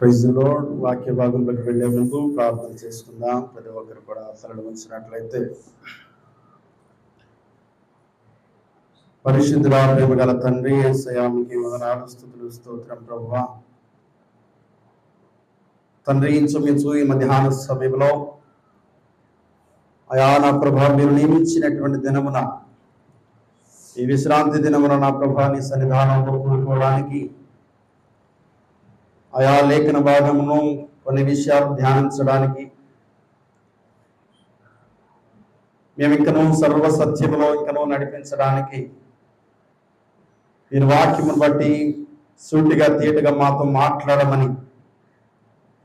Praise the lord. వాక్య భాగంలోకి వెళ్లే ముందు ప్రార్థన చేసుకుందాం. ప్రతి ఒక్కరు కూడా తలలు వంచినట్లయితే. పరిశుద్ధుడా, ప్రేమ గల తండ్రి, యేసయ్యా మీకే వందనాలు, స్తుతులు, స్తోత్రం ప్రభువా. తండ్రి, ఇంచుమించు ఈ మధ్యాహ్న సమయంలో అయా నా ప్రభా, మీరు నియమించినటువంటి దినమున, ఈ విశ్రాంతి దినమున నా ప్రభా నీ సన్నిధానంలో కూడుకోవడానికి ఆయా లేఖన భాగమును కొన్ని విషయాలు ధ్యానించడానికి మేము ఇంకనూ సర్వసత్యములో ఇంకనూ నడిపించడానికి మీరు వాక్యమును బట్టి సూటిగా తీయటగా మాతో మాట్లాడమని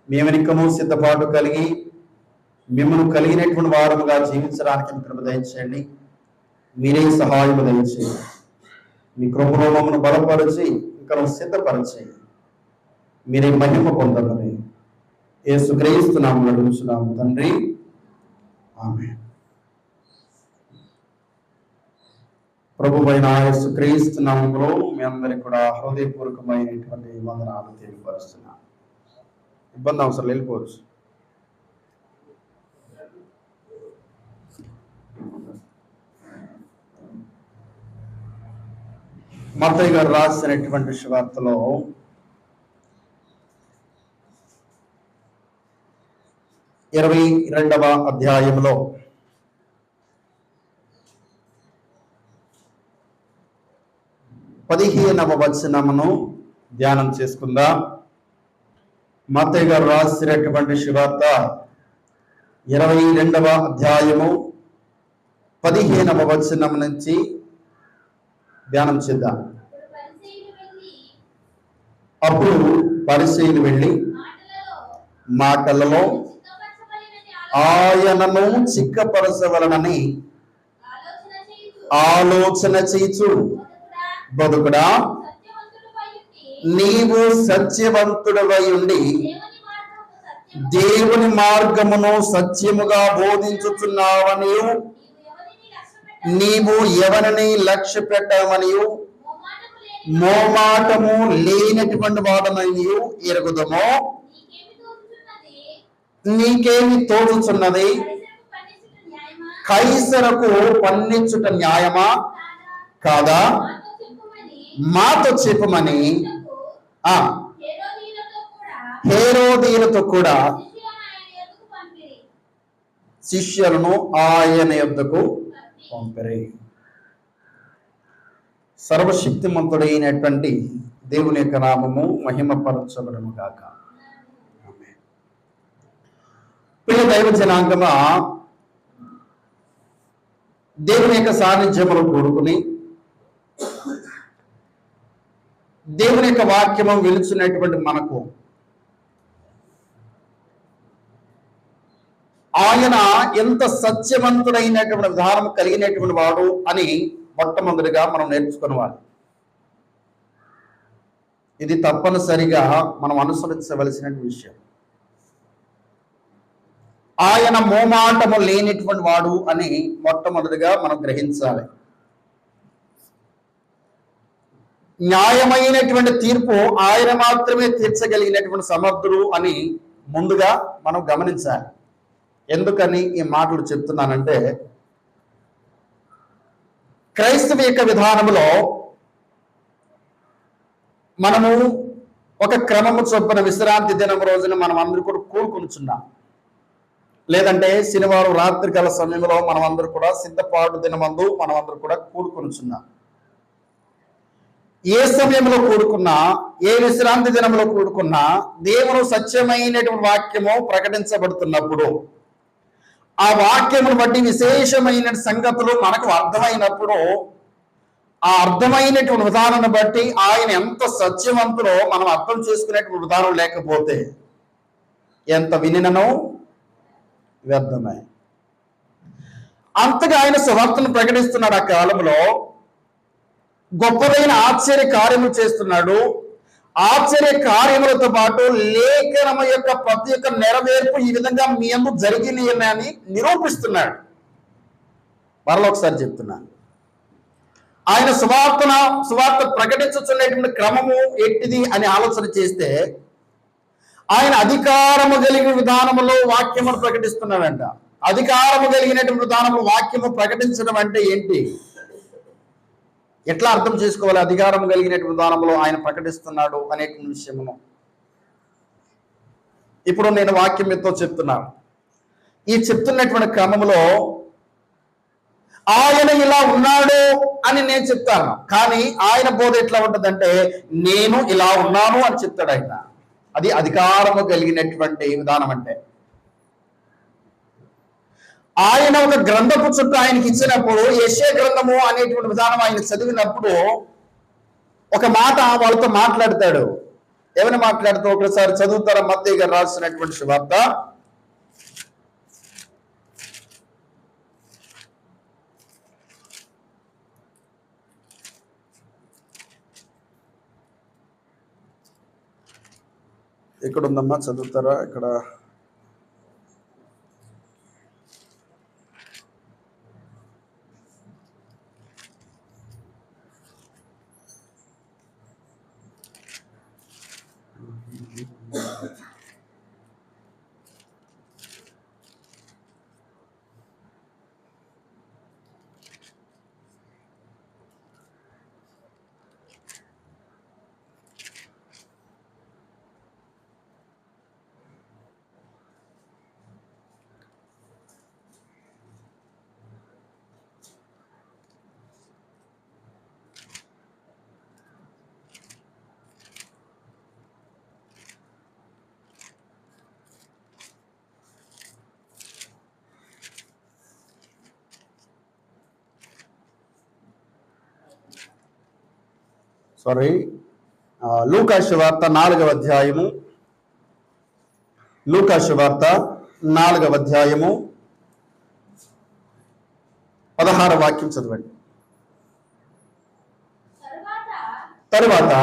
మేము ఇంకనూ సిద్ధపాటు కలిగి మిమ్మల్ని కలిగినటువంటి వారముగా జీవించడానికి మీ కృప దయచేయండి. మీరే సహాయము దయచేయండి. మీ కృపలో మమ్మల్ని బలపరిచి ఇంకనూ సిద్ధపరిచి మీరే మహిమ పొందమని యేసుక్రీస్తు నామములో అడుగుచున్నాము తండ్రి, ఆమేన్. ప్రభువైన యేసుక్రీస్తు నామములో మీ అందరికి కూడా హృదయపూర్వకమైనటువంటి వందనాలు తెలియపరుస్తున్నాను. ఇబ్బంది అవసరం, వెళ్ళిపోవచ్చు. మత్తయి గారు రాసినటువంటి సువార్తలో 22వ అధ్యాయంలో 15వ వచనమును ధ్యానం చేసుకుందాం. మత్తయి గారు రాసినటువంటి సువార్త 22వ అధ్యాయము 15వ వచనం నుంచి ధ్యానం చేద్దాం. అప్పుడు పరిసయ్యులు వెళ్ళి మాటలలో ఆయనను చిక్కపరచవలనని ఆలోచన చేయుచు, బతుకుడా, నీవు సత్యవంతుడవై ఉండి దేవుని మార్గమును సత్యముగా బోధించుచున్నావనియు, నీవు ఎవరిని లక్ష్య పెట్టమనియు మోమాటము లేనటువంటి వాడననియు ఎరుగుదమో, నీకేమి తోచుచున్నది? కైసరకు పన్నించుట న్యాయమా కాదా? మాతో చెప్పమని హేరోదీయులతో కూడా శిష్యులను ఆయన యొద్దకు పంపిరి. సర్వశక్తిమంతుడైనటువంటి దేవుని యొక్క నామము మహిమపరచబడును గాక. ప్రియ దైవ జనాంగమా, దేవుని యొక్క సాన్నిధ్యమును కూడుకుని దేవుని యొక్క వాక్యము వెలుచున్నటువంటి మనకు ఆయన ఎంత సత్యవంతుడైనటువంటి విధానం కలిగినటువంటి వాడు అని మొట్టమొదటిగా మనం నేర్చుకునేవాడు. ఇది తప్పనిసరిగా మనం అనుసరించవలసిన విషయం. ఆయన మోమాటము లేనిటువంటి వాడు అని మొట్టమొదటిగా మనం గ్రహించాలి. న్యాయమైనటువంటి తీర్పు ఆయన మాత్రమే తీర్చగలిగినటువంటి సమర్థుడు అని ముందుగా మనం గమనించాలి. ఎందుకని ఈ మాటలు చెప్తున్నానంటే, క్రైస్తవ యొక్క విధానంలో మనము ఒక క్రమము చొప్పున విశ్రాంతి దినం రోజున మనం అందరూ కూడా కూడుకొనుచున్నాం. లేదంటే శనివారం రాత్రికాల సమయంలో మనం అందరూ కూడా సిద్ధపాటు దినమందు మనం అందరూ కూడా కూడుకొనుచున్నాం. ఏ సమయంలో కూడుకున్నా, ఏ విశ్రాంతి దినంలో కూడుకున్నా, దేవుని సత్యమైనటువంటి వాక్యము ప్రకటించబడుతున్నప్పుడు, ఆ వాక్యమును బట్టి విశేషమైన సంగతులు మనకు అర్థమైనప్పుడు, ఆ అర్థమైనటువంటి విధానాన్ని బట్టి ఆయన ఎంత సత్యవంతుడో మనం అర్థం చేసుకునేటువంటి విధానం లేకపోతే ఎంత వినిననో వ్యర్థమే. అంతగా ఆయన సువార్తను ప్రకటిస్తున్నాడు. ఆ కాలంలో గొప్పదైన ఆశ్చర్య కార్యములు చేస్తున్నాడు. ఆశ్చర్య కార్యములతో పాటు లేఖనము యొక్క ప్రతి ఒక్క నెరవేర్పు ఈ విధంగా మీ అందు జరిగింది అని నిరూపిస్తున్నాడు. మరలా ఒకసారి చెప్తున్నాను, ఆయన సువార్త ప్రకటించుతున్నటువంటి క్రమము ఎట్టిది అని ఆలోచన చేస్తే, ఆయన అధికారము కలిగిన విధానములో వాక్యమును ప్రకటిస్తున్నాడంట. అధికారము కలిగినటువంటి విధానంలో వాక్యము ప్రకటించడం అంటే ఏంటి? ఎట్లా అర్థం చేసుకోవాలి? అధికారం కలిగినటువంటి విధానంలో ఆయన ప్రకటిస్తున్నాడు అనేటువంటి విషయమును ఇప్పుడు నేను వాక్యం మీతో చెప్తున్నాను. ఈ చెప్తున్నటువంటి క్రమంలో ఆయన ఇలా ఉన్నాడు అని నేను చెప్తాను, కానీ ఆయన బోధ ఎట్లా ఉంటుందంటే నేను ఇలా ఉన్నాను అని చెప్తాడు ఆయన. అది అధికారము కలిగినటువంటి విధానం. అంటే ఆయన ఒక గ్రంథపు చుట్టూ ఆయనకి ఇచ్చినప్పుడు యెషయా గ్రంథము అనేటువంటి విధానం ఆయన చదివినప్పుడు ఒక మాట వాళ్ళతో మాట్లాడతాడు. ఏమైనా మాట్లాడుతూ ఒకసారి చదువుతారా? మత్తయి గారు రాసినటువంటి సువార్త ఇక్కడ ఉందమ్మా, చదువుతారా? ఇక్కడ లూకా సువార్త 4వ అధ్యాయము, లూకా సువార్త 4వ అధ్యాయము 16వ వాక్యం చదవండి. తరువాత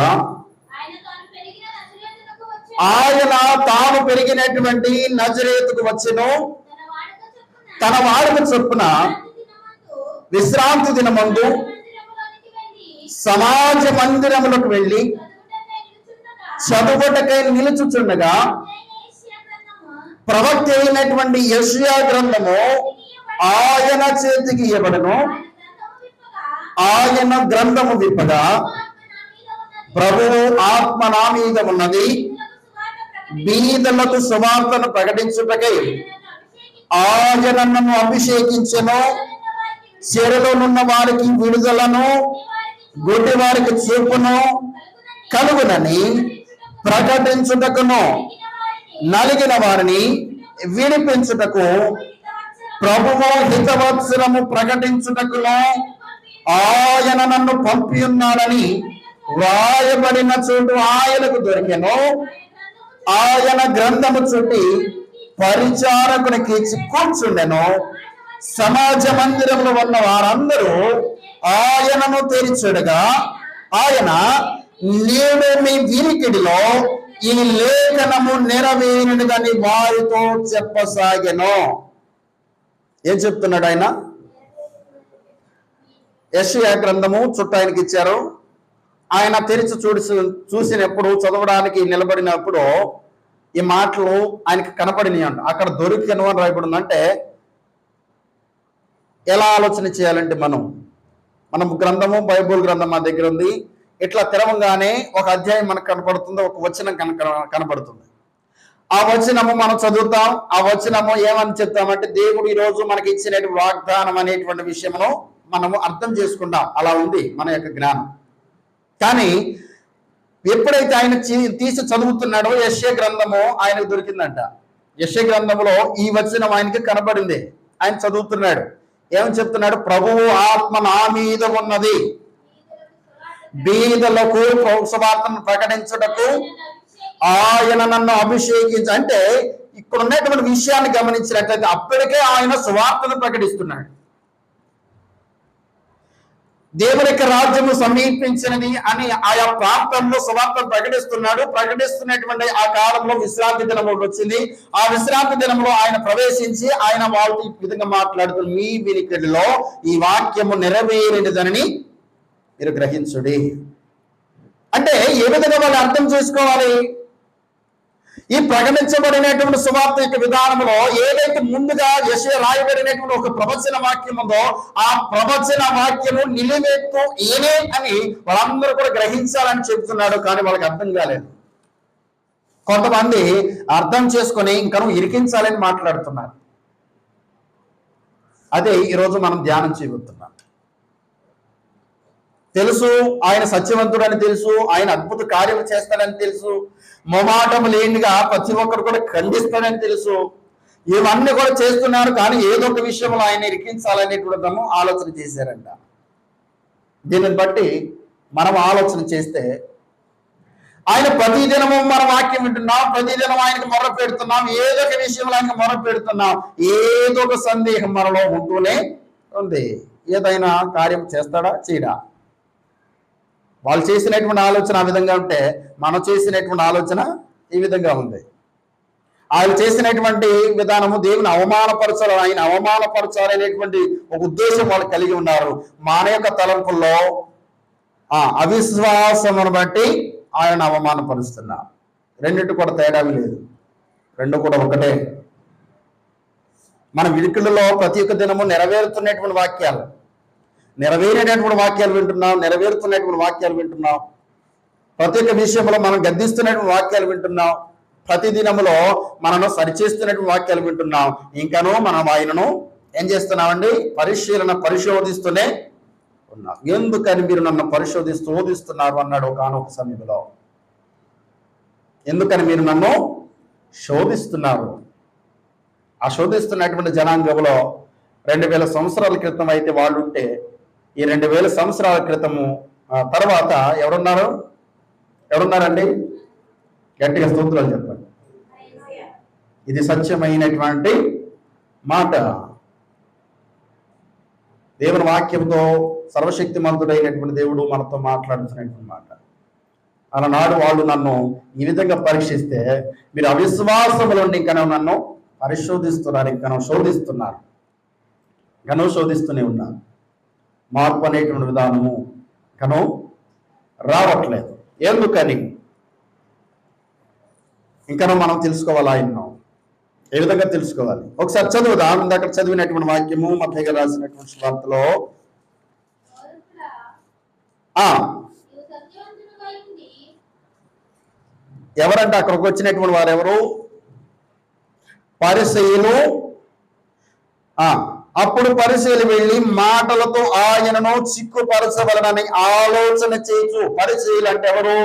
ఆయన తాను పెరిగినటువంటి నజరేతుకు వచ్చెను, తన వాడుక చొప్పున విశ్రాంతి దినమందు సమాజ మందిరములకు వెళ్ళి చదువుటకై నిలుచుచుండగా ప్రవక్త అయినటువంటి యెషయా గ్రంథము ఆయన చేతికి ఇవ్వబడెను. ఆయన గ్రంథము విప్పగా ప్రభువు ఆత్మ నా మీద ఉన్నది, బీదలకు సువార్తను ప్రకటించుటకై ఆయన నన్ను అభిషేకించెను, చెరలోనున్న వారికి విడుదలను, గుడ్డి వారికి చూపును కలుగునని ప్రకటించుటకును, నలిగిన వారిని విడిపించుటకు, ప్రభువు హితవత్సరము ప్రకటించుటకును ఆయన నన్ను పంపి ఉన్నాడని వ్రాయబడిన చోటు ఆయనకు దొరికెను. ఆయన గ్రంథము చుట్టి పరిచారకునికి కూర్చుండెను. సమాజ మందిరంలో ఉన్న వారందరూ ఆయనను తెరిచుడగా ఆయన నేడు మీ వినికిడిలో ఈ లేఖనము నెరవేరునని వారితో చెప్పసాగెను. ఏం చెప్తున్నాడు ఆయన? యెషయా గ్రంథము చుట్టూ ఆయనకి ఇచ్చారు. ఆయన తెరిచి చూసినప్పుడు, చదవడానికి నిలబడినప్పుడు ఈ మాటలు ఆయనకి కనపడినాయి అంట. అక్కడ దొరికెను అని రాయబడింది. అంటే ఎలా ఆలోచన చేయాలంటే మనం గ్రంథము, బైబుల్ గ్రంథం మా దగ్గర ఉంది. ఇట్లా తెరవంగానే ఒక అధ్యాయం మనకు కనపడుతుంది, ఒక వచనం కనపడుతుంది. ఆ వచనము మనం చదువుతాం. ఆ వచనము ఏమని చెప్తామంటే దేవుడు ఈరోజు మనకి ఇచ్చినటువంటి వాగ్దానం అనేటువంటి విషయమును మనము అర్థం చేసుకుంటాం. అలా ఉంది మన యొక్క జ్ఞానం. కానీ ఎప్పుడైతే ఆయన తీసి చదువుతున్నాడో యెషయా గ్రంథము ఆయనకు దొరికిందంట. యెషయా గ్రంథములో ఈ వచనం ఆయనకి కనపడింది. ఆయన చదువుతున్నాడు. ఏమని చెప్తున్నాడు? ప్రభువు ఆత్మ నా మీద ఉన్నది, బీదలకు సువార్తను ప్రకటించుటకు ఆయన నన్ను అభిషేకించి. అంటే ఇక్కడ ఉన్నటువంటి విషయాన్ని గమనించినట్లయితే అప్పటికే ఆయన సువార్తను ప్రకటిస్తున్నాడు. దేవుని యొక్క రాజ్యము సమీపించినది అని ఆయా ప్రాంతంలో సువార్తను ప్రకటిస్తున్నాడు. ప్రకటిస్తున్నటువంటి ఆ కాలంలో విశ్రాంతి దినం వచ్చింది. ఆ విశ్రాంతి దినంలో ఆయన ప్రవేశించి ఆయన వాళ్ళతో ఈ విధంగా మాట్లాడుతున్న మీ వినికిడిలో ఈ వాక్యము నెరవేరినదని మీరు గ్రహించుడి. అంటే ఏ విధంగా వాళ్ళు అర్థం చేసుకోవాలి? ఈ ప్రకటించబడినటువంటి సువార్త యొక్క విధానంలో ఏదైతే ముందుగా యెషయా రాయబడినటువంటి ఒక ప్రవచన వాక్యం ఉందో ఆ ప్రవచన వాక్యము నిలువెత్తు ఏనే అని వాళ్ళందరూ కూడా గ్రహించాలని చెప్తున్నాడు. కానీ వాళ్ళకి అర్థం కాలేదు. కొంతమంది అర్థం చేసుకొని ఇంకా ఇరికించాలని మాట్లాడుతున్నారు. అదే ఈరోజు మనం ధ్యానం చేయబోతున్నాం. తెలుసు ఆయన సత్యవంతుడని తెలుసు, ఆయన అద్భుత కార్యం చేస్తాడని తెలుసు, మొమాటం లేనిగా ప్రతి ఒక్కరు కూడా ఖండిస్తాడని తెలుసు. ఇవన్నీ కూడా చేస్తున్నారు. కానీ ఏదో ఒక విషయంలో ఆయన ఇరికించాలనేటువంటి ఆలోచన చేశారంట. దీనిని బట్టి మనం ఆలోచన చేస్తే ఆయన ప్రతిదినము మన వాక్యం వింటున్నాం, ప్రతిదినం ఆయనకు మొర్ర పెడుతున్నాం, ఏదో ఒక విషయంలో ఆయనకు మొర్ర పెడుతున్నాం. ఏదో ఒక సందేహం మనలో ఉంటూనే ఉంది. ఏదైనా కార్యం చేస్తాడా చేయడా? వాళ్ళు చేసినటువంటి ఆలోచన ఆ విధంగా ఉంటే మనం చేసినటువంటి ఆలోచన ఈ విధంగా ఉంది. ఆయన చేసినటువంటి విధానము దేవుని అవమానపరచాలి, ఆయన అవమానపరచాలనేటువంటి ఒక ఉద్దేశం వాళ్ళు కలిగి ఉన్నారు. మన యొక్క తలంపుల్లో అవిశ్వాసమును బట్టి ఆయన అవమానపరుస్తున్నారు. రెండింటి కూడా తేడావి లేదు, రెండు కూడా ఒకటే. మన వినికిడిలో ప్రతి ఒక్క దినము నెరవేరుతున్నటువంటి వాక్యాలు, నెరవేరేటటువంటి వాక్యాలు వింటున్నాం, నెరవేరుతున్నటువంటి వాక్యాలు వింటున్నాం. ప్రతి ఒక్క విషయంలో మనం గద్దిస్తున్నటువంటి వాక్యాలు వింటున్నాం. ప్రతి దినములో మనను సరిచేస్తున్నటువంటి వాక్యాలు వింటున్నాం. ఇంకనూ మనం ఆయనను ఏం చేస్తున్నామండి? పరిశోధిస్తూనే ఉన్నాం. ఎందుకని మీరు నన్ను శోధిస్తున్నారు అన్నాడు ఒకానొక సమయంలో. ఎందుకని మీరు నన్ను శోధిస్తున్నారు? ఆ శోధిస్తున్నటువంటి జనాంగంలో 2000 సంవత్సరాల క్రితం అయితే వాళ్ళు ఉంటే, ఈ 2000 సంవత్సరాల క్రితము తర్వాత ఎవరున్నారండి? గట్టిగా స్తోత్రాలు చెప్పండి. ఇది సత్యమైనటువంటి మాట. దేవుని వాక్యంతో సర్వశక్తిమంతుడైనటువంటి దేవుడు మనతో మాట్లాడుతున్నటువంటి మాట. అలనాడు వాళ్ళు నన్ను ఈ విధంగా పరీక్షిస్తే మీరు అవిశ్వాసములో ఇంకా నన్ను పరిశోధిస్తున్నారు, ఇంకా శోధిస్తున్నారు, ఇంకా శోధిస్తూనే ఉన్నారు. మార్పు అనేటువంటి విధానము ఇంకా రావట్లేదు. ఎందుకని ఇంకా మనం తెలుసుకోవాలి. ఆయన ఏ విధంగా తెలుసుకోవాలి? ఒకసారి చదువుదాం. అక్కడ చదివినటువంటి వాక్యము మత్తయి గారు రాసినటువంటి సువార్తలో ఎవరంటే అక్కడికి వచ్చినటువంటి వారు ఎవరు? పరిసయ్యులు. అప్పుడు పరిసయ్యులు వెళ్ళి మాటలతో ఆయనను చిక్కుపరచవలనని ఆలోచన చేయొచ్చు. పరిసయ్యులు అంటే ఎవరు?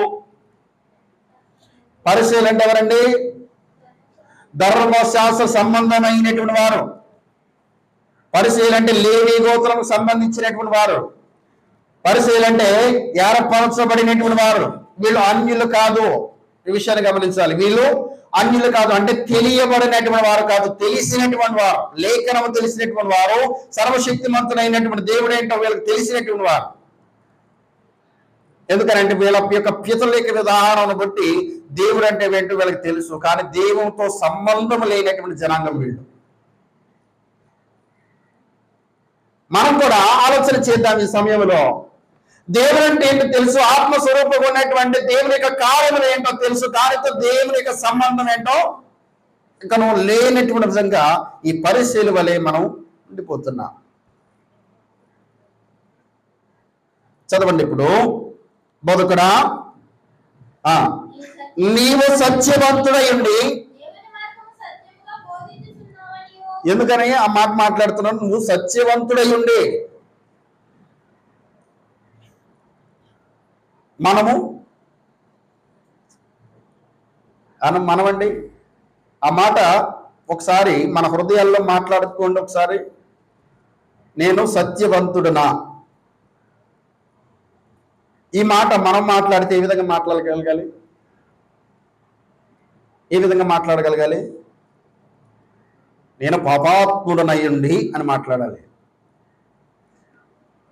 పరిసయ్యులు అంటే ఎవరండి? ధర్మశాస్త్ర సంబంధమైనటువంటి వారు. పరిసయ్యులు అంటే లేవీ గోత్రం సంబంధించినటువంటి వారు. పరిసయ్యులు అంటే ఏర్పరచబడినటువంటి వారు. వీళ్ళు అన్యులు కాదు. ఈ విషయాన్ని గమనించాలి. వీళ్ళు అన్యులు కాదు, అంటే తెలియబడినటువంటి వారు కాదు, తెలిసినటువంటి వారు. లేఖనము తెలిసినటువంటి వారు, సర్వశక్తిమంతుడైనటువంటి దేవుడు ఏంటో వీళ్ళకి తెలిసినటువంటి వారు. ఎందుకనంటే వీళ్ళ యొక్క పితరుల విధానాన్ని బట్టి దేవుడు అంటే ఏంటో వీళ్ళకి తెలుసు. కానీ దేవునితో సంబంధం లేనటువంటి జనాంగం వీళ్ళు. మనం కూడా ఆలోచన చేద్దాం ఈ సమయంలో. దేవుడు అంటే ఏంటో తెలుసు, ఆత్మస్వరూపంగా ఉన్నటువంటి దేవుని యొక్క కార్యములు ఏంటో తెలుసు. దానితో దేవుని యొక్క సంబంధం ఏంటో ఇంకా లేనటువంటి విధంగా ఈ పరిశీలి వలె మనం ఉండిపోతున్నాం. చదవండి ఇప్పుడు. బోధకుడా, నీవు సత్యవంతుడై ఉండి, ఎందుకని ఆ మాట మాట్లాడుతున్నావు? నువ్వు సత్యవంతుడై ఉండి. మనమండి ఆ మాట ఒకసారి మన హృదయాల్లో మాట్లాడుకోండి. ఒకసారి, నేను సత్యవంతుడునా? ఈ మాట మనం మాట్లాడితే ఏ విధంగా మాట్లాడగలగాలి? ఏ విధంగా మాట్లాడగలగాలి? నేను పాపాత్ముడనయ్యుండి అని మాట్లాడాలి.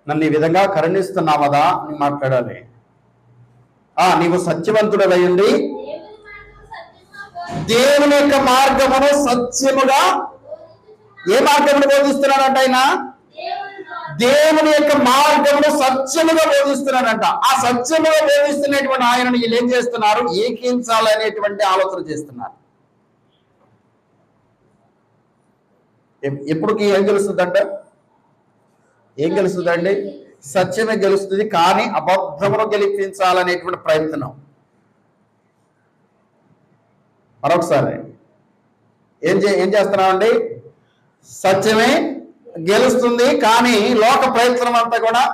నన్ను ఈ విధంగా కరుణిస్తున్నావదా అని మాట్లాడాలి. నీవు సత్యవంతుడనయ్యుండి దేవుని యొక్క మార్గమును సత్యముగా, ఏ మార్గమును బోధిస్తున్నాడంట ఆయన? దేవుని యొక్క మార్గమును సత్యముగా బోధిస్తున్నాడంట. ఆ సత్యముగా బోధిస్తున్నటువంటి ఆయనను వీళ్ళు ఏం చేస్తున్నారు? ఏకించాలనేటువంటి ఆలోచన చేస్తున్నారు. ఎప్పుడుకి ఏం గెలుస్తుందంట? ఏం గెలుస్తుందండి? సత్యమే గెలుస్తుంది, కానీ అబద్ధమును గెలిపించాలనేటువంటి ప్రయత్నం. మరొకసారి ఏం చేస్తున్నామండి? సత్యమే గెలుస్తుంది, కానీ లోక ప్రయత్నం అంతా కూడా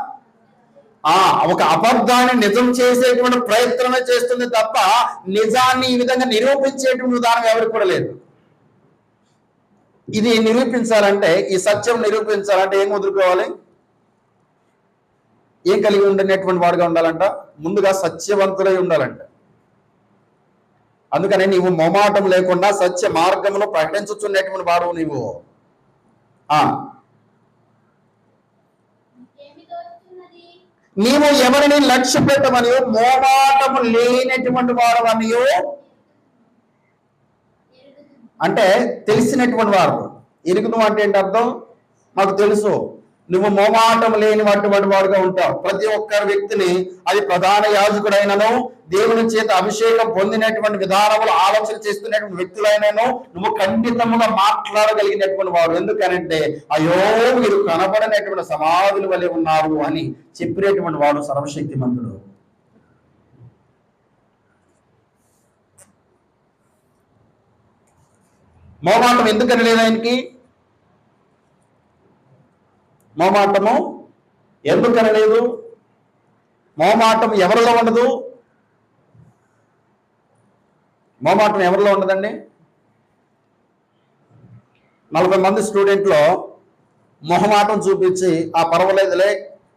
ఒక అబద్ధాన్ని నిజం చేసేటువంటి ప్రయత్నమే చేస్తుంది తప్ప నిజాన్ని ఈ విధంగా నిరూపించేటువంటి విధానం ఎవరికి కూడా లేదు. ఇది నిరూపించాలంటే, ఈ సత్యం నిరూపించాలంటే ఏం వదులుకోవాలి? ఏం కలిగి ఉండేటువంటి వాడుగా ఉండాలంట? ముందుగా సత్యవంతులై ఉండాలంట. అందుకని నీవు మొమాటం లేకుండా సత్య మార్గంలో ప్రకటించుచున్నటువంటి వాడు నీవు. నీవు ఎవరిని లక్ష్య పెట్టమనియో మోమాటము లేనటువంటి వాడవనియో అంటే తెలిసినటువంటి వాడు. ఎరుగును అంటే ఏంటి అర్థం? మాకు తెలుసు, నువ్వు మోమాటం లేని అటువంటి వాడుగా ఉంటావు. ప్రతి ఒక్క వ్యక్తిని, అది ప్రధాన యాజకుడైనను, దేవుని చేత అభిషేకం పొందినటువంటి విధానములు ఆలోచన చేస్తున్నటువంటి వ్యక్తులైనను నువ్వు ఖండితముగా మాట్లాడగలిగినటువంటి వాడు. ఎందుకనంటే అయ్యో మీరు కనబడనటువంటి సమాధుల వలె ఉన్నారు అని చెప్పినటువంటి వాడు సర్వశక్తిమంతుడు. మోమాటం ఎందుకని లేదు ఆయనకి? మోమాటము ఎందుకని లేదు? మోమాటం ఎవరిలో ఉండదు? మోమాటం ఎవరిలో ఉండదండి? 40 మంది స్టూడెంట్లో మొహమాటం చూపించి పర్వాలేదులే,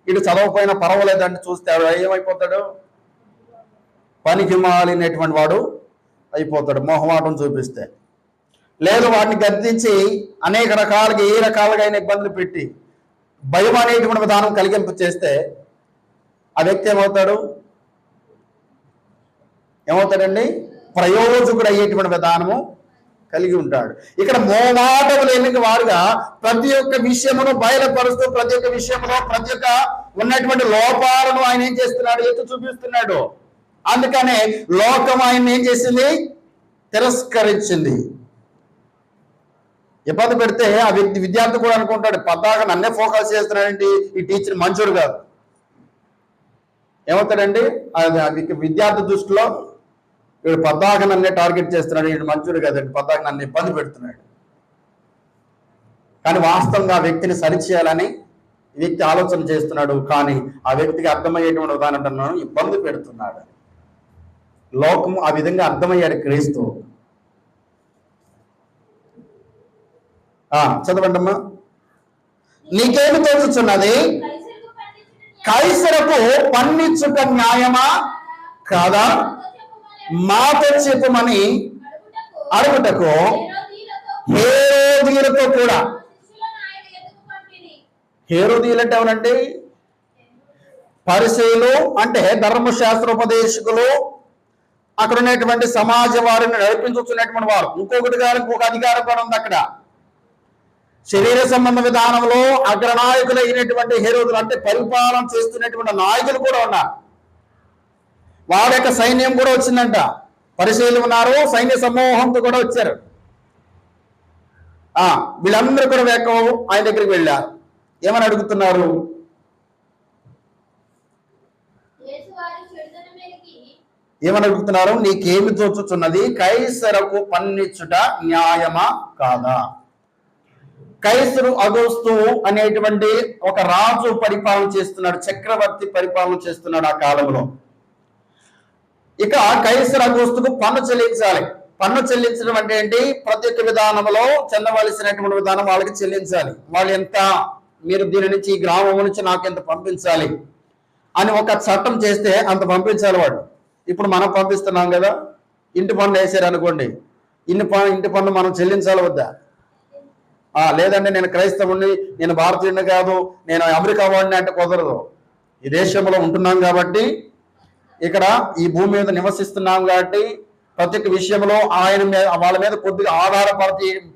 ఇటు చదవకపోయినా పర్వాలేదంటే చూస్తే ఏమైపోతాడు? పనికి మాలినటువంటి వాడు అయిపోతాడు మొహమాటం చూపిస్తే. లేదు, వాటిని గద్దించి అనేక రకాలుగా ఏ రకాలుగా అయినా ఇబ్బందులు పెట్టి భయం అనేటువంటి విధానం కలిగింపు చేస్తే ఆ వ్యక్తి ఏమవుతాడండి? ప్రయోజకుడు అయ్యేటువంటి విధానము కలిగి ఉంటాడు. ఇక్కడ మోమాటము లేని వారుగా ప్రతి ఒక్క విషయమును బయలుపరుస్తూ, ప్రతి ఒక్క విషయంలో ప్రతి ఒక్క ఉన్నటువంటి లోపాలను ఆయన ఏం చేస్తున్నాడు? ఎత్తు చూపిస్తున్నాడు. అందుకనే లోకం ఆయన ఏం చేసింది? తిరస్కరించింది. ఇబ్బంది పెడితే ఆ విద్యార్థి కూడా అనుకుంటాడు, పద్దాక నన్నే ఫోకస్ చేస్తున్నాడండి, ఈ టీచర్ మంచోడు కాదు. ఏమవుతాడండి? విద్యార్థి దృష్టిలో వీడు పద్దాక నన్నే టార్గెట్ చేస్తున్నాడు, వీడు మంచోడు కదండి, పద్దాక నన్ను ఇబ్బంది పెడుతున్నాడు. కానీ వాస్తవంగా ఆ వ్యక్తిని సరిచేయాలని ఈ వ్యక్తి ఆలోచన చేస్తున్నాడు, కానీ ఆ వ్యక్తికి అర్థమయ్యేటువంటి ఉదాహరణ ఇబ్బంది పెడుతున్నాడు. లోకము ఆ విధంగా అర్థమయ్యాడు క్రీస్తు. చదవండమ్మా. నీకేమి తోచుచున్నది? కైసరకు పన్నిచ్చుట న్యాయమా కాదా? మాతో చెప్పమని అడుగుటకు హేరోదీయులతో కూడా. హేరోదీయులు అంటే ఎవరండి? పరిసయ్యులు అంటే ధర్మశాస్త్రోపదేశకులు, అక్కడ ఉన్నటువంటి సమాజ వారిని నడిపించుతున్నటువంటి వారు. ఇంకొక అధికారం కూడా ఉంది అక్కడ. శరీర సంబంధ విధానంలో అగ్రనాయకులు అయినటువంటి హేరోదులు అంటే పరిపాలన చేస్తున్నటువంటి నాయకులు కూడా ఉన్నారు. వారి యొక్క సైన్యం కూడా వచ్చిందంట. పరిశీలు ఉన్నారు, సైన్య సమూహంతో కూడా వచ్చారు. వీళ్ళందరూ కూడా ఆయన దగ్గరికి వెళ్ళారు. ఏమని అడుగుతున్నారు? ఏమని అడుగుతున్నారు? నీకేమి తోచుచున్నది? కైసరకు పన్నిచ్చుట న్యాయమా కాదా? కైసరు అగస్తు అనేటువంటి ఒక రాజు పరిపాలన చేస్తున్నాడు, చక్రవర్తి పరిపాలన చేస్తున్నాడు ఆ కాలంలో. ఇక కైసరు అగస్తుకు పన్ను చెల్లించాలి. పన్ను చెల్లించడం అంటే ఏంటి? ప్రతి ఒక్క విధానంలో చెందవలసినటువంటి విధానం వాళ్ళకి చెల్లించాలి. వాళ్ళు ఎంత, మీరు దీని నుంచి ఈ గ్రామం నుంచి నాకు ఎంత పంపించాలి అని ఒక చట్టం చేస్తే అంత పంపించాలి వాడు. ఇప్పుడు మనం పంపిస్తున్నాం కదా, ఇంటి పన్ను వేసారు అనుకోండి, ఇంటి పన్ను మనం చెల్లించాలి వద్దా? లేదంటే నేను క్రైస్తవుని, నేను భారతీయుడిని కాదు, నేను అమెరికా వాడిని అంటే కుదరదు. ఈ దేశంలో ఉంటున్నాం కాబట్టి, ఇక్కడ ఈ భూమి మీద నివసిస్తున్నాం కాబట్టి, ప్రతి ఒక్క విషయంలో ఆయన మీద, వాళ్ళ మీద కొద్దిగా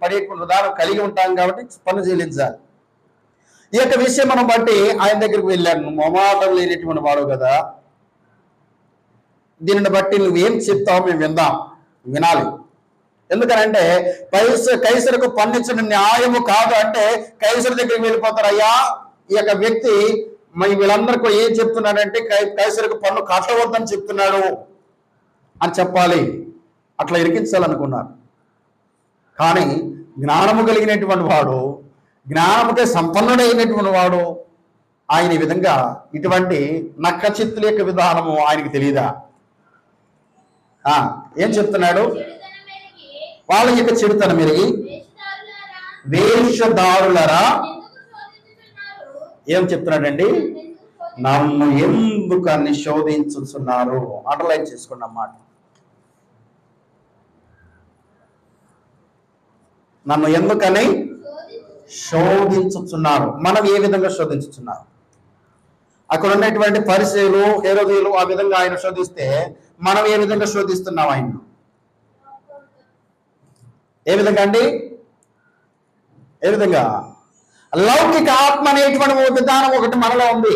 పడేటువంటి విధానం కలిగి ఉంటాం కాబట్టి పన్ను చెల్లించాలి. ఈ యొక్క విషయం మనం బట్టి ఆయన దగ్గరికి వెళ్ళాను. మొమాటం లేనటువంటి వాడు కదా, దీనిని బట్టి నువ్వేం చెప్తావు మేము వినాలి. ఎందుకనంటే కైసరుకు పన్నించడం న్యాయము కాదు అంటే కైసరు దగ్గరికి వెళ్ళిపోతారు. అయ్యా ఈ యొక్క వ్యక్తి వీళ్ళందరికీ ఏం చెప్తున్నాడంటే కైసరుకు పన్ను కట్టవద్దని చెప్తున్నాడు అని చెప్పాలి, అట్లా ఇరికించాలనుకున్నారు. కానీ జ్ఞానము కలిగినటువంటి వాడు, జ్ఞానముకే సంపన్నుడైనటువంటి వాడు ఆయన ఈ విధంగా ఇటువంటి నక్కచిత్తుల యొక్క విధానము ఆయనకి తెలియదా? ఏం చెప్తున్నాడు? వాళ్ళ యొక్క చెడుతనం మెరిగి వేషధారులరా ఏం చెప్తున్నాడండి? నన్ను ఎందుకని శోధించుతున్నారు? అండర్లైన్ చేసుకోండి అన్నమాట. నన్ను ఎందుకని శోధించుతున్నారు. మనం ఏ విధంగా శోధించుతున్నారు? అక్కడ ఉన్నటువంటి పరిచయులు, హేరోదీయులు ఆ విధంగా ఆయన శోధిస్తే మనం ఏ విధంగా శోధిస్తున్నాం ఆయన్ను? ఏ విధంగా అండి? ఏ విధంగా? లౌకిక ఆత్మ అనేటువంటి విధానం ఒకటి మనలో ఉంది.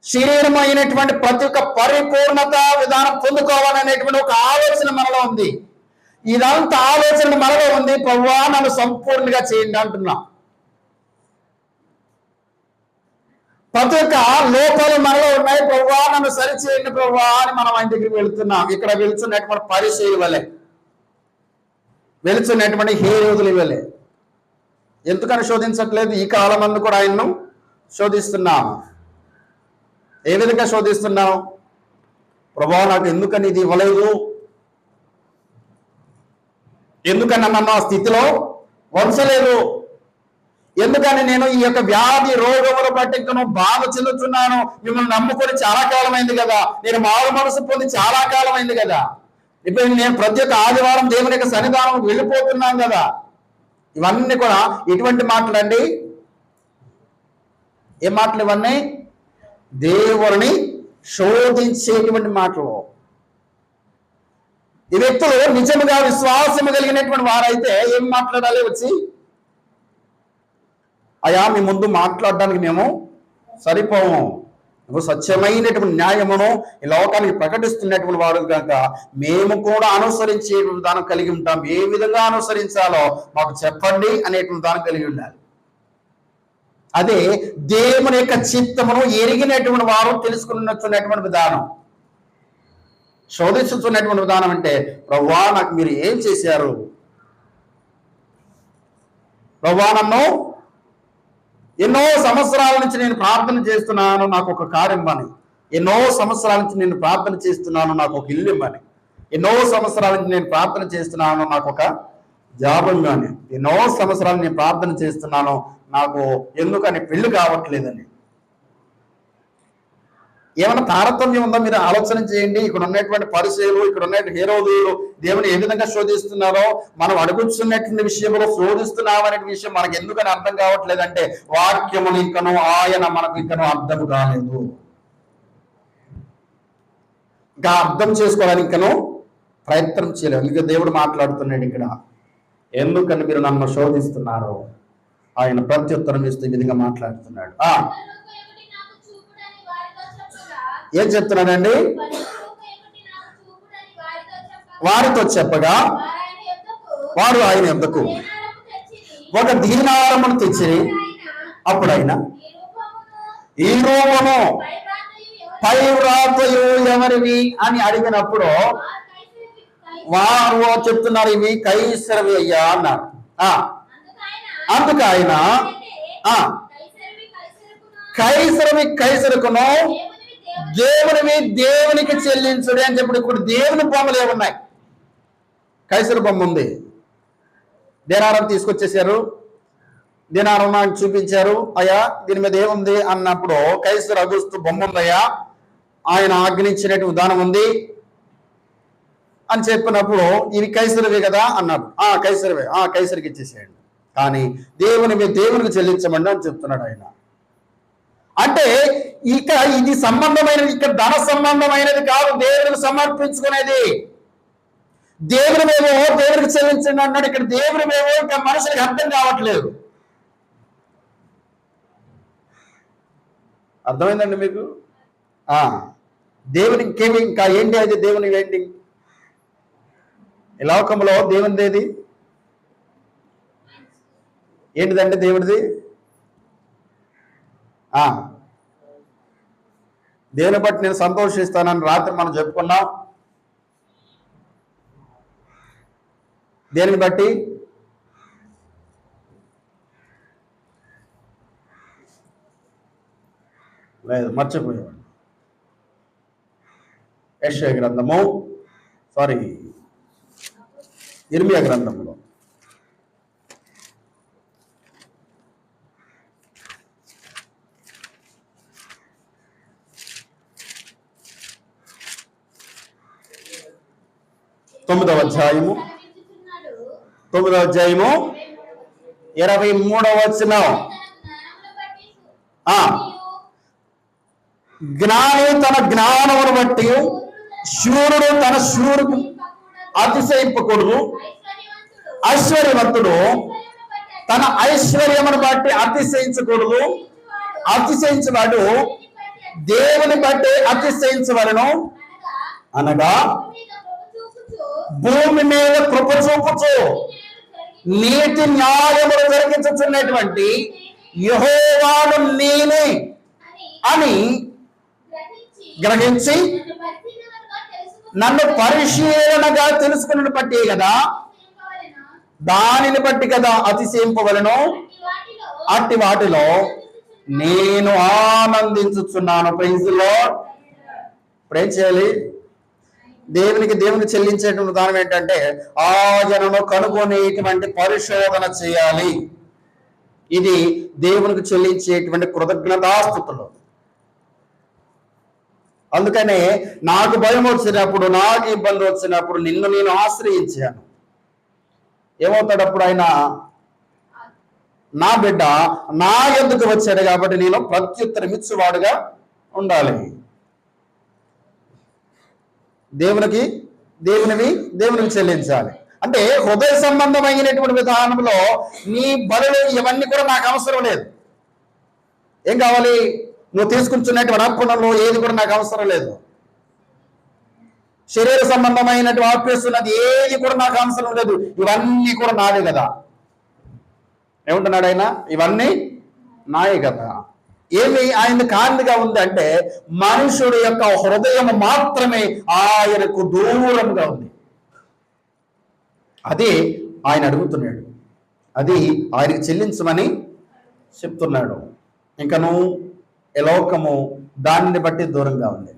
శరీరం అయినటువంటి ప్రతి ఒక్క పరిపూర్ణత విధానం పొందుకోవాలనేటువంటి ఒక ఆలోచన మనలో ఉంది. ఇదంతా ఆలోచన మనలో ఉంది. ప్రభువా నన్ను సంపూర్ణంగా చేయండి అంటున్నా. ప్రతి ఒక్క లోపాలు మనలో ఉన్నాయి. ప్రభువా నన్ను సరిచేయండి ప్రభువా అని మనం ఆయన దగ్గరికి వెళుతున్నాం. ఇక్కడ వెళుతున్నటువంటి పరిచయం వలె, వెళుతున్నటువంటి హేరోదుల వలె. ఎందుకని శోధించట్లేదు? ఈ కాలం మందు కూడా ఆయన్ను శోధిస్తున్నాం. ఏ విధంగా శోధిస్తున్నాం? ప్రభువా నాకు ఎందుకని ఇది ఇవ్వలేదు, ఎందుకని నన్ను ఆ స్థితిలో వంచలేదు, ఎందుకని నేను ఈ యొక్క వ్యాధి రోగముల బట్టి ఇంకా బాధ చెందుతున్నాను, మిమ్మల్ని నమ్ముకొని చాలా కాలం అయింది కదా, నేను మారు మనసు పొంది చాలా కాలం అయింది కదా, ఇప్పుడు నేను ప్రతి ఒక్క ఆదివారం దేవుని యొక్క సన్నిధానం వెళ్ళిపోతున్నాను కదా. ఇవన్నీ కూడా ఎటువంటి మాటలు అండి? ఏం మాటలు ఇవన్నీ? దేవుని శోధించేటువంటి మాటలు. ఈ వ్యక్తులు నిజముగా విశ్వాసము కలిగినటువంటి వారైతే ఏం మాట్లాడాలి? వచ్చి అయా మీ ముందు మాట్లాడడానికి మేము సరిపోము, నువ్వు సత్యమైనటువంటి న్యాయమును ఈ లోకానికి ప్రకటిస్తున్నటువంటి వాడు కనుక మేము కూడా అనుసరించే విధానం కలిగి ఉంటాం. ఏ విధంగా అనుసరించాలో మాకు చెప్పండి అనేటువంటి విధానం కలిగి ఉండాలి. అదే దేవుని యొక్క చిత్తమును ఎరిగినటువంటి వారు తెలుసుకున్నటువంటి విధానం. శోధిస్తున్నటువంటి విధానం అంటే ప్రభువా నాకు మీరు ఏం చేశారు, ప్రభువా నన్ను ఎన్నో సంవత్సరాల నుంచి నేను ప్రార్థన చేస్తున్నాను నాకు ఒక కార్యం ఇవ్వని, ఎన్నో సంవత్సరాల నుంచి నేను ప్రార్థన చేస్తున్నాను నాకు ఒక ఇల్లు ఇవ్వని, ఎన్నో సంవత్సరాల నుంచి నేను ప్రార్థన చేస్తున్నాను నాకు ఒక జాబ్ ఇవ్వని, ఎన్నో సంవత్సరాలు నేను ప్రార్థన చేస్తున్నాను నాకు ఎందుకని పెళ్లి కావట్లేదని. ఏమైనా తారతమ్యం ఉందో మీరు ఆలోచన చేయండి. ఇక్కడ ఉన్నటువంటి పరిచయులు, ఇక్కడ ఉన్నటువంటి హేరోదీయులు దేవుని ఏ విధంగా శోధిస్తున్నారో, మనం అడుగుతున్నటువంటి విషయంలో శోధిస్తున్నామనే విషయం మనకు ఎందుకని అర్థం కావట్లేదంటే వాక్యములు ఇంకనూ ఆయన మనకు ఇంకనూ అర్థం కాలేదు. ఇంకా అర్థం చేసుకోవడానికి ఇంకనూ ప్రయత్నం చేయలేదు. అందుకే దేవుడు మాట్లాడుతున్నాడు ఇక్కడ, ఎందుకని మీరు నన్ను శోధిస్తున్నారు? ఆయన ప్రత్యుత్తరం ఇస్తూ ఈ విధంగా మాట్లాడుతున్నాడు. ఏం చెప్తున్నాడండి? వారితో చెప్పగా వారు ఆయన యొద్దకు ఒక దీనారమును తెచ్చి, అప్పుడైనా ఈ రూపము పై వ్రాతయు ఎవరివి అని అడిగినప్పుడు వారు చెప్తున్నారు ఇవి కైసరవి అయ్యా అన్నారు. అందుకు ఆయన కైసరవి కైసరుకును దేవునివి దేవునికి చెల్లించుడి అని చెప్పి. ఇప్పుడు దేవుని బొమ్మలు ఏమున్నాయి? కైసరు బొమ్మ ఉంది, దీనారం తీసుకొచ్చేసారు, దీనారం నాకు చూపించారు, అయ్యా దీని మీద ఏముంది అన్నప్పుడు కైసరు అగుస్తు బొమ్మ ఉందయ్యా, ఆయన ఆజ్ఞించినట్టు విధానం ఉంది అని చెప్పినప్పుడు ఇవి కైసరువే కదా అన్నాడు. కైసరువే, కైసరికి ఇచ్చేసేయండి, కానీ దేవునికి చెల్లించమండి అని చెప్తున్నాడు ఆయన. అంటే ఇక ఇది సంబంధమైనది, ఇక్కడ ధన సంబంధమైనది కాదు, దేవునికి సమర్పించుకునేది. దేవునిమేమో దేవునికి చెల్లించండి అన్నాడు, ఇక్కడ దేవునిమేమో ఇంకా మనుషులకు అర్థం కావట్లేదు. అర్థమైందండి మీకు? దేవునికి ఇంకా ఏంటి అది? దేవుని ఏంటి? ఈ లోకంలో దేవునిది ఏది? ఏంటిదంటే దేవుడిది దేవుని బట్టి నేను సంతోషిస్తానని రాత్రి మనం చెప్పుకున్నాం. దేనిని బట్టి? లేదు, మర్చిపోయాడు. యెషయా గ్రంథము, ఇర్మియా గ్రంథంలో 9వ అధ్యాయము 23వ వచనం. జ్ఞాని తన జ్ఞానమును బట్టి, శూరుడు తన శూరుకు అతిశయింపకూడదు. ఐశ్వర్యవంతుడు తన ఐశ్వర్యమును బట్టి అతిశయించకూడదు. అతిశయించువాడు దేవుని బట్టి అతిశయించవలను, అనగా భూమి మీద కృప చూపుచు నీతి న్యాయములు జరిగించుచున్నటువంటి యెహోవాను నేనే అని గ్రహించి నన్ను పరిశీలనగా తెలుసుకున్న బట్టి కదా, దానిని బట్టి కదా అతిశయింపవలను. అట్టి వాటిలో నేను ఆనందించుచున్నాను. Praise the lord. ప్రేమ చేయాలి. దేవునికి చెల్లించేటువంటి దానం ఏంటంటే ఆయనను కనుగొనేటువంటి పరిశోధన చేయాలి. ఇది దేవునికి చెల్లించేటువంటి కృతజ్ఞతాస్తుతులు. అందుకనే నాకు భయం వచ్చినప్పుడు, నాకు ఇబ్బంది వచ్చినప్పుడు నిన్ను నేను ఆశ్రయించాను. ఏమవుతాడప్పుడు? ఆయన నా బిడ్డ నా యొద్దకు వచ్చాడు కాబట్టి నేను ప్రత్యుత్తరం ఇచ్చేవాడుగా ఉండాలి. దేవునికి చెల్లించాలి. అంటే హృదయ సంబంధమైనటువంటి విధానంలో నీ బలులు ఇవన్నీ కూడా నాకు అవసరం లేదు. ఏం కావాలి? నువ్వు తీసుకుంటున్నటువంటి అర్పణలో ఏది కూడా నాకు అవసరం లేదు. శరీర సంబంధమైనటువంటి అర్పిస్తున్నది ఏది కూడా నాకు అవసరం లేదు. ఇవన్నీ కూడా నాదే కదా. ఏమంటున్నాడు ఆయన? ఇవన్నీ నాయే కదా. ఏమి ఆయన కాంతిగా ఉంది అంటే మనుషుడు యొక్క హృదయం మాత్రమే ఆయనకు దూరంగా ఉంది. అది ఆయన అడుగుతున్నాడు, అది ఆయనకు చెల్లించమని చెప్తున్నాడు. ఇంకను ఈ లోకము దానిని బట్టి దూరంగా ఉంది.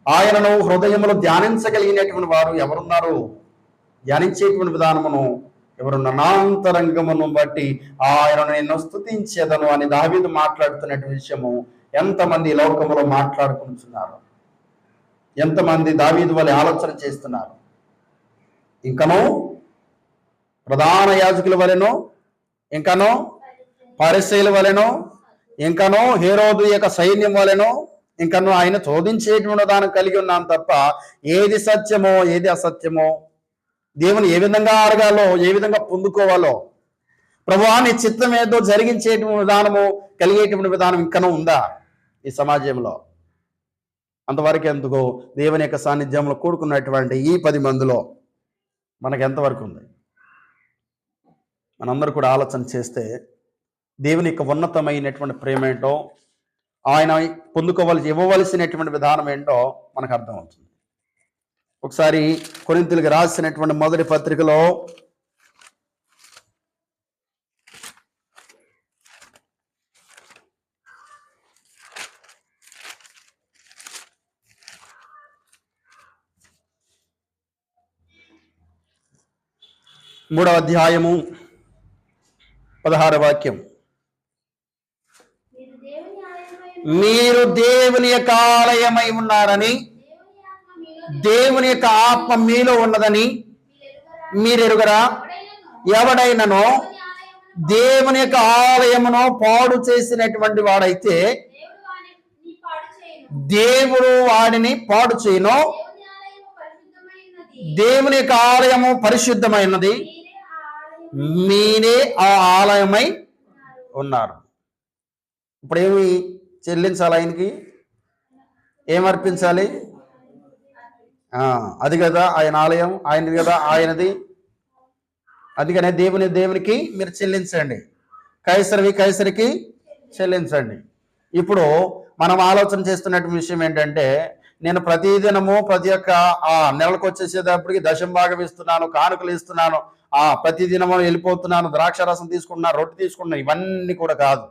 ఆయనను హృదయములో ధ్యానించగలిగినటువంటి వారు ఎవరున్నారు? ధ్యానించేటువంటి విధానమును ఎవరున్న నాంతరంగమును బట్టి ఆయనను నేను స్తుతించేదను అని దావీదు మాట్లాడుతున్నటువంటి విషయము ఎంతమంది లోకములో మాట్లాడుకుంటున్నారు? ఎంతమంది దావీదు వలె ఆలోచన చేస్తున్నారు? ఇంకనో ప్రధాన యాజకుల వలెనో, ఇంకనో పరిసయ్యుల వలెనో, ఇంకనో హేరోదు యొక్క సైన్యం వలెనో, ఇంకనో ఆయన చోదించేటువంటి దాన్ని కలిగి ఉన్నాను తప్ప ఏది సత్యమో ఏది అసత్యమో, దేవుని ఏ విధంగా అడగాలో, ఏ విధంగా పొందుకోవాలో, ప్రభువా నీ చిత్తం ఏదో జరిగించేటువంటి విధానము, కలిగేటువంటి విధానం ఇంకనూ ఉందా ఈ సమాజంలో? అంతవరకు ఎందుకో దేవుని యొక్క సాన్నిధ్యంలో కూడుకున్నటువంటి ఈ 10 మందిలో మనకు ఎంతవరకు ఉంది? మనందరూ కూడా ఆలోచన చేస్తే దేవుని యొక్క ఉన్నతమైనటువంటి ప్రేమ ఏంటో, ఆయన ఇవ్వవలసినటువంటి విధానం ఏంటో మనకు అర్థమవుతుంది. ఒకసారి కొరింథీయులకు రాసినటువంటి మొదటి పత్రికలో 3వ అధ్యాయము 16వ వాక్యం. మీరు దేవుని యొక్క ఆలయమై ఉన్నారని, దేవుని యొక్క ఆత్మ మీలో ఉన్నదని మీరెరుగరా? ఎవడైనను దేవుని యొక్క ఆలయమును పాడు చేసినటువంటి వాడైతే దేవుడు వాడిని పాడు చేయను. దేవుని యొక్క ఆలయము పరిశుద్ధమైనది, మీరే ఆ ఆలయమై ఉన్నారు. ఇప్పుడు ఏమి చెల్లించాలి? ఆయనకి ఏం అర్పించాలి? అది కదా ఆయన ఆలయం, ఆయనది కదా ఆయనది. అందుకనే దేవునికి మీరు చెల్లించండి, కైసరికి చెల్లించండి. ఇప్పుడు మనం ఆలోచన చేస్తున్నటువంటి విషయం ఏంటంటే, నేను ప్రతిదినము ప్రతి ఒక్క నెలకు వచ్చేసేటప్పటికి దశంభాగం ఇస్తున్నాను, కానుకలు ఇస్తున్నాను, ప్రతిదినము వెళ్ళిపోతున్నాను, ద్రాక్ష రసం తీసుకుంటున్నాను, రొట్టె తీసుకుంటున్నాను, ఇవన్నీ కూడా కాదు.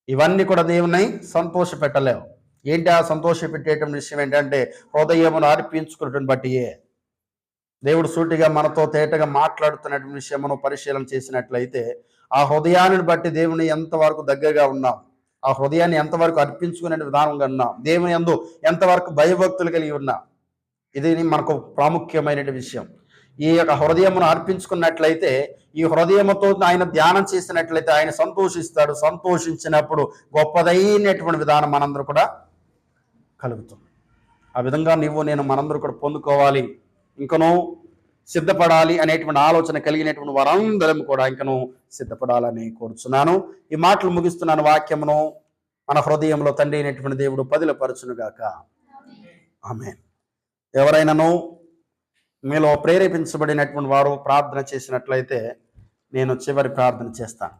ఇవన్నీ కూడా దేవుని సంతోష పెట్టలేవు. ఏంటి ఆ సంతోష పెట్టేటువంటి విషయం ఏంటంటే, హృదయమును అర్పించుకున్నటువంటి బట్టియే. దేవుడు సూటిగా మనతో తేటగా మాట్లాడుతున్నటువంటి విషయం మనం పరిశీలన చేసినట్లయితే, ఆ హృదయాన్ని బట్టి దేవుని ఎంతవరకు దగ్గరగా ఉన్నాం, ఆ హృదయాన్ని ఎంతవరకు అర్పించుకునే విధానంగా ఉన్నాం, దేవుని యందు ఎంతవరకు భయభక్తులు కలిగి ఉన్నాం, ఇది మనకు ప్రాముఖ్యమైన విషయం. ఈ యొక్క హృదయమును అర్పించుకున్నట్లయితే, ఈ హృదయముతో ఆయన ధ్యానం చేసినట్లయితే ఆయన సంతోషిస్తాడు. సంతోషించినప్పుడు గొప్పదైనటువంటి విధానం మనందరూ కూడా కలుగుతుంది. ఆ విధంగా నేను మనందరూ కూడా పొందుకోవాలి, ఇంకనూ సిద్ధపడాలి అనేటువంటి ఆలోచన కలిగినటువంటి వారందరం కూడా ఇంకనూ సిద్ధపడాలని కోరుచున్నాను. ఈ మాటలు ముగిస్తున్నాను. వాక్యమును మన హృదయంలో తండ్రి అయినటువంటి దేవుడు పదిలపరచునుగాక. ఆమేన్. ఎవరైనాను మీలో ప్రేరేపించబడినటువంటి వారు ప్రార్థన చేసినట్లయితే నేను చివరి ప్రార్థన చేస్తాను.